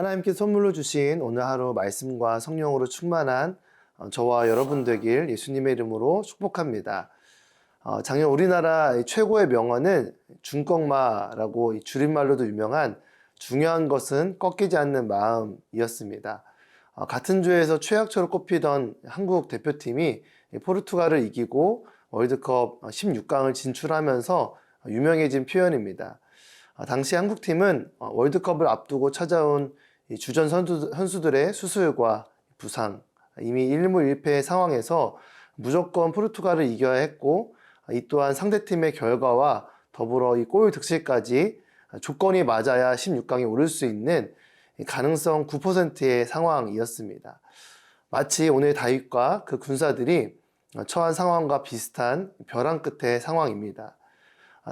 하나님께 선물로 주신 오늘 하루 말씀과 성령으로 충만한 저와 여러분 되길 예수님의 이름으로 축복합니다. 작년 우리나라 최고의 명언은 중꺾마라고 줄임말로도 유명한 중요한 것은 꺾이지 않는 마음이었습니다. 같은 조에서 최약체로 꼽히던 한국 대표팀이 포르투갈을 이기고 월드컵 16강을 진출하면서 유명해진 표현입니다. 당시 한국팀은 월드컵을 앞두고 찾아온 주전 선수들의 수술과 부상, 이미 1무 1패의 상황에서 무조건 포르투갈을 이겨야 했고, 이 또한 상대팀의 결과와 더불어 이 골 득실까지 조건이 맞아야 16강에 오를 수 있는 가능성 9%의 상황이었습니다. 마치 오늘 다윗과 그 군사들이 처한 상황과 비슷한 벼랑 끝의 상황입니다.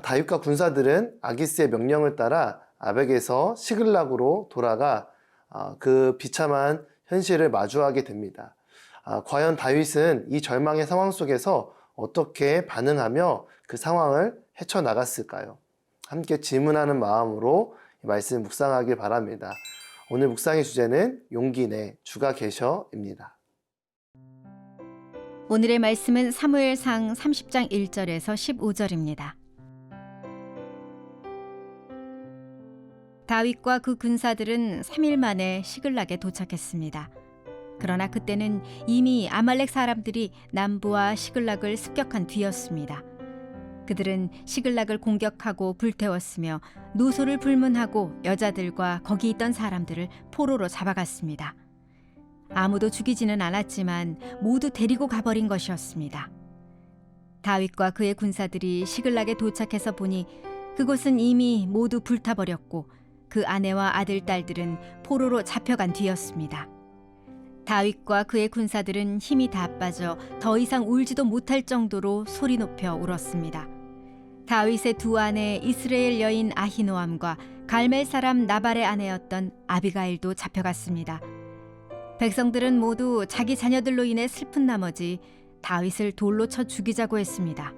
다윗과 군사들은 아기스의 명령을 따라 아벡에서 시글락으로 돌아가 그 비참한 현실을 마주하게 됩니다. 과연 다윗은 이 절망의 상황 속에서 어떻게 반응하며 그 상황을 헤쳐나갔을까요? 함께 질문하는 마음으로 이 말씀 묵상하길 바랍니다. 오늘 묵상의 주제는 용기 내 주가 계셔입니다. 오늘의 말씀은 사무엘상 30장 1절에서 15절입니다. 다윗과 그 군사들은 3일 만에 시글락에 도착했습니다. 그러나 그때는 이미 아말렉 사람들이 남부와 시글락을 습격한 뒤였습니다. 그들은 시글락을 공격하고 불태웠으며 노소를 불문하고 여자들과 거기 있던 사람들을 포로로 잡아갔습니다. 아무도 죽이지는 않았지만 모두 데리고 가버린 것이었습니다. 다윗과 그의 군사들이 시글락에 도착해서 보니 그곳은 이미 모두 불타버렸고 그 아내와 아들, 딸들은 포로로 잡혀간 뒤였습니다. 다윗과 그의 군사들은 힘이 다 빠져 더 이상 울지도 못할 정도로 소리 높여 울었습니다. 다윗의 두 아내 이스라엘 여인 아히노암과 갈멜 사람 나발의 아내였던 아비가일도 잡혀갔습니다. 백성들은 모두 자기 자녀들로 인해 슬픈 나머지 다윗을 돌로 쳐 죽이자고 했습니다.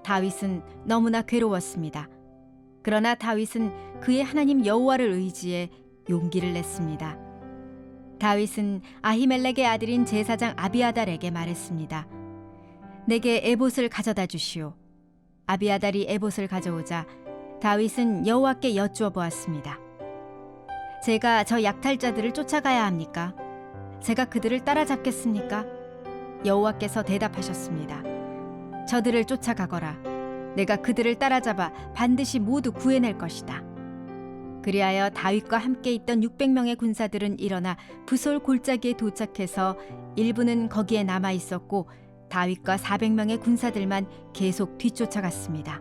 다윗은 너무나 괴로웠습니다. 그러나 다윗은 그의 하나님 여호와를 의지해 용기를 냈습니다. 다윗은 아히멜렉의 아들인 제사장 아비아달에게 말했습니다. 내게 에봇을 가져다 주시오. 아비아달이 에봇을 가져오자 다윗은 여호와께 여쭈어 보았습니다. 제가 저 약탈자들을 쫓아가야 합니까? 제가 그들을 따라잡겠습니까? 여호와께서 대답하셨습니다. 저들을 쫓아가거라. 내가 그들을 따라잡아 반드시 모두 구해낼 것이다. 그리하여 다윗과 함께 있던 600명의 군사들은 일어나 부솔 골짜기에 도착해서 일부는 거기에 남아 있었고 다윗과 400명의 군사들만 계속 뒤쫓아갔습니다.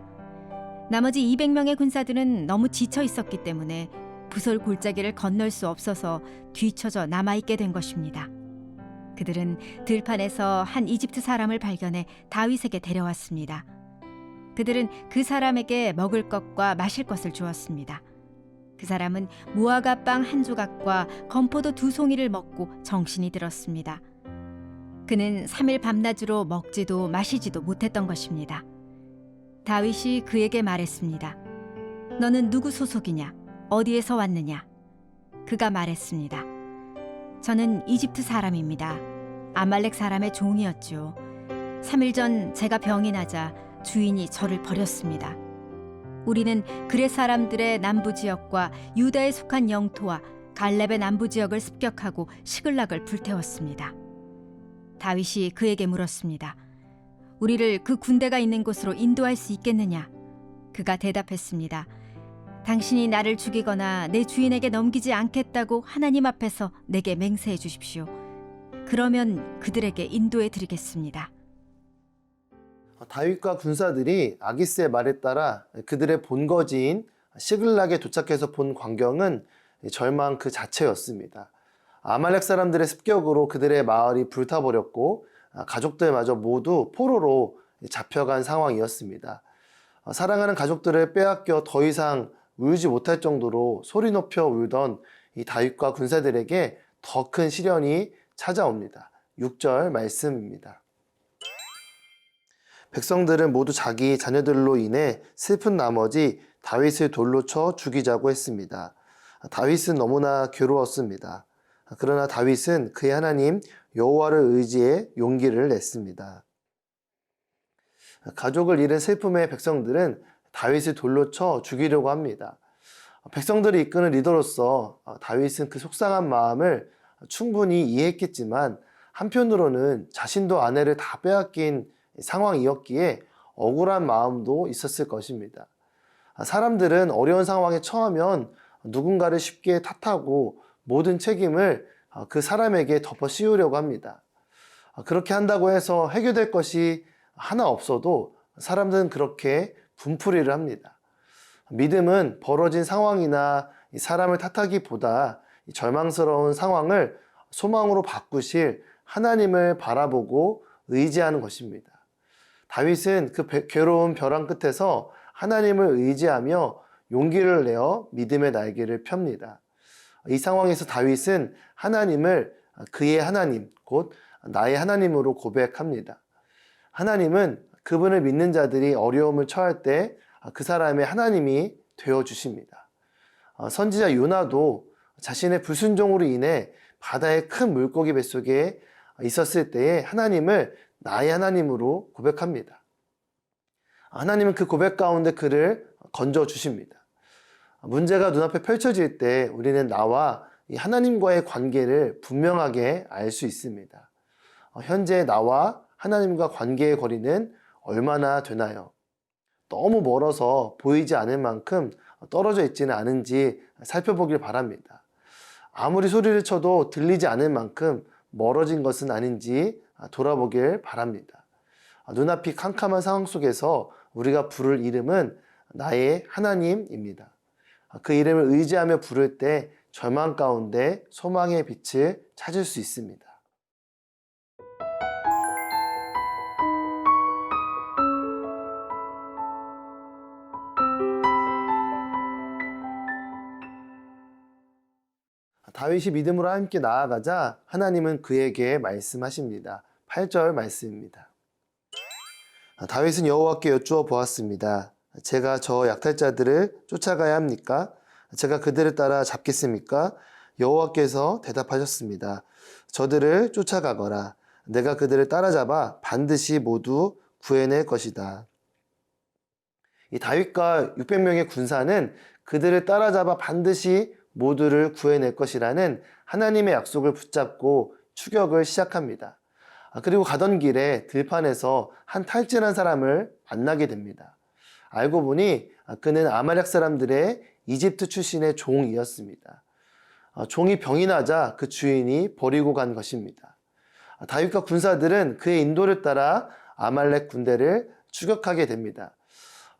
나머지 200명의 군사들은 너무 지쳐 있었기 때문에 부솔 골짜기를 건널 수 없어서 뒤처져 남아있게 된 것입니다. 그들은 들판에서 한 이집트 사람을 발견해 다윗에게 데려왔습니다. 그들은 그 사람에게 먹을 것과 마실 것을 주었습니다. 그 사람은 무화과 빵 한 조각과 건포도 2송이를 먹고 정신이 들었습니다. 그는 3일 밤낮으로 먹지도 마시지도 못했던 것입니다. 다윗이 그에게 말했습니다. 너는 누구 소속이냐? 어디에서 왔느냐? 그가 말했습니다. 저는 이집트 사람입니다. 아말렉 사람의 종이었죠. 3일 전 제가 병이 나자 주인이 저를 버렸습니다. 우리는 그레 사람들의 남부 지역과 유다에 속한 영토와 갈렙의 남부 지역을 습격하고 시글락을 불태웠습니다. 다윗이 그에게 물었습니다. 우리를 그 군대가 있는 곳으로 인도할 수 있겠느냐? 그가 대답했습니다. 당신이 나를 죽이거나 내 주인에게 넘기지 않겠다고 하나님 앞에서 내게 맹세해 주십시오. 그러면 그들에게 인도해 드리겠습니다. 다윗과 군사들이 아기스의 말에 따라 그들의 본거지인 시글락에 도착해서 본 광경은 절망 그 자체였습니다. 아말렉 사람들의 습격으로 그들의 마을이 불타버렸고 가족들마저 모두 포로로 잡혀간 상황이었습니다. 사랑하는 가족들을 빼앗겨 더 이상 울지 못할 정도로 소리 높여 울던 이 다윗과 군사들에게 더 큰 시련이 찾아옵니다. 6절 말씀입니다. 백성들은 모두 자기 자녀들로 인해 슬픈 나머지 다윗을 돌로 쳐 죽이자고 했습니다. 다윗은 너무나 괴로웠습니다. 그러나 다윗은 그의 하나님 여호와를 의지해 용기를 냈습니다. 가족을 잃은 슬픔의 백성들은 다윗을 돌로 쳐 죽이려고 합니다. 백성들을 이끄는 리더로서 다윗은 그 속상한 마음을 충분히 이해했겠지만 한편으로는 자신도 아내를 다 빼앗긴 상황이었기에 억울한 마음도 있었을 것입니다. 사람들은 어려운 상황에 처하면 누군가를 쉽게 탓하고 모든 책임을 그 사람에게 덮어 씌우려고 합니다. 그렇게 한다고 해서 해결될 것이 하나 없어도 사람들은 그렇게 분풀이를 합니다. 믿음은 벌어진 상황이나 사람을 탓하기보다 절망스러운 상황을 소망으로 바꾸실 하나님을 바라보고 의지하는 것입니다. 다윗은 그 괴로운 벼랑 끝에서 하나님을 의지하며 용기를 내어 믿음의 날개를 펴니다. 이 상황에서 다윗은 하나님을 그의 하나님, 곧 나의 하나님으로 고백합니다. 하나님은 그분을 믿는 자들이 어려움을 처할 때 그 사람의 하나님이 되어 주십니다. 선지자 요나도 자신의 불순종으로 인해 바다의 큰 물고기 뱃속에 있었을 때에 하나님을 나의 하나님으로 고백합니다. 하나님은 그 고백 가운데 그를 건져 주십니다. 문제가 눈앞에 펼쳐질 때 우리는 나와 이 하나님과의 관계를 분명하게 알 수 있습니다. 현재 나와 하나님과 관계의 거리는 얼마나 되나요? 너무 멀어서 보이지 않을 만큼 떨어져 있지는 않은지 살펴보길 바랍니다. 아무리 소리를 쳐도 들리지 않을 만큼 멀어진 것은 아닌지 돌아보길 바랍니다. 눈앞이 캄캄한 상황 속에서 우리가 부를 이름은 나의 하나님입니다. 그 이름을 의지하며 부를 때 절망 가운데 소망의 빛을 찾을 수 있습니다. 다윗이 믿음으로 함께 나아가자 하나님은 그에게 말씀하십니다. 8절 말씀입니다. 다윗은 여호와께 여쭈어 보았습니다. 제가 저 약탈자들을 쫓아가야 합니까? 제가 그들을 따라 잡겠습니까? 여호와께서 대답하셨습니다. 저들을 쫓아가거라. 내가 그들을 따라잡아 반드시 모두 구해낼 것이다. 이 다윗과 600명의 군사는 그들을 따라잡아 반드시 모두를 구해낼 것이라는 하나님의 약속을 붙잡고 추격을 시작합니다. 그리고 가던 길에 들판에서 한 탈진한 사람을 만나게 됩니다. 알고 보니 그는 아말렉 사람들의 이집트 출신의 종이었습니다. 종이 병이 나자 그 주인이 버리고 간 것입니다. 다윗과 군사들은 그의 인도를 따라 아말렉 군대를 추격하게 됩니다.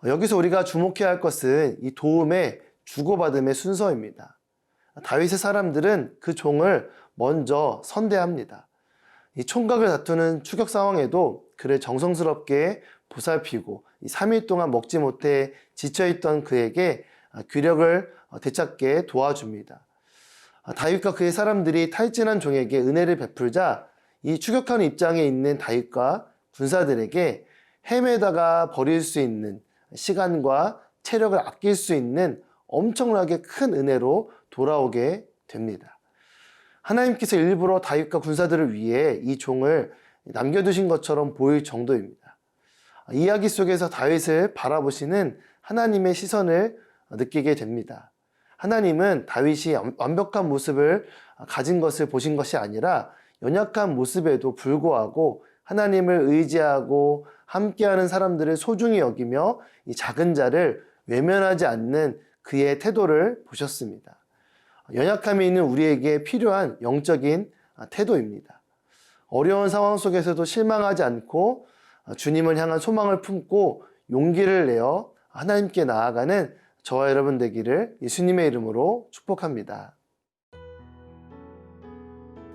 여기서 우리가 주목해야 할 것은 이 도움의 주고받음의 순서입니다. 다윗의 사람들은 그 종을 먼저 선대합니다. 이 총각을 다투는 추격 상황에도 그를 정성스럽게 보살피고 3일 동안 먹지 못해 지쳐있던 그에게 귀력을 되찾게 도와줍니다. 다윗과 그의 사람들이 탈진한 종에게 은혜를 베풀자 이 추격하는 입장에 있는 다윗과 군사들에게 헤매다가 버릴 수 있는 시간과 체력을 아낄 수 있는 엄청나게 큰 은혜로 돌아오게 됩니다. 하나님께서 일부러 다윗과 군사들을 위해 이 종을 남겨두신 것처럼 보일 정도입니다. 이야기 속에서 다윗을 바라보시는 하나님의 시선을 느끼게 됩니다. 하나님은 다윗이 완벽한 모습을 가진 것을 보신 것이 아니라 연약한 모습에도 불구하고 하나님을 의지하고 함께하는 사람들을 소중히 여기며 이 작은 자를 외면하지 않는 그의 태도를 보셨습니다. 연약함이 있는 우리에게 필요한 영적인 태도입니다. 어려운 상황 속에서도 실망하지 않고 주님을 향한 소망을 품고 용기를 내어 하나님께 나아가는 저와 여러분 되기를 예수님의 이름으로 축복합니다.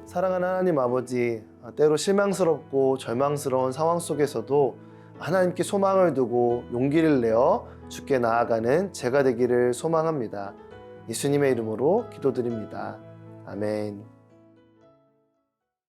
사랑하는 하나님 아버지, 때로 실망스럽고 절망스러운 상황 속에서도 하나님께 소망을 두고 용기를 내어 주께 나아가는 제가 되기를 소망합니다. 예수님의 이름으로 기도드립니다. 아멘.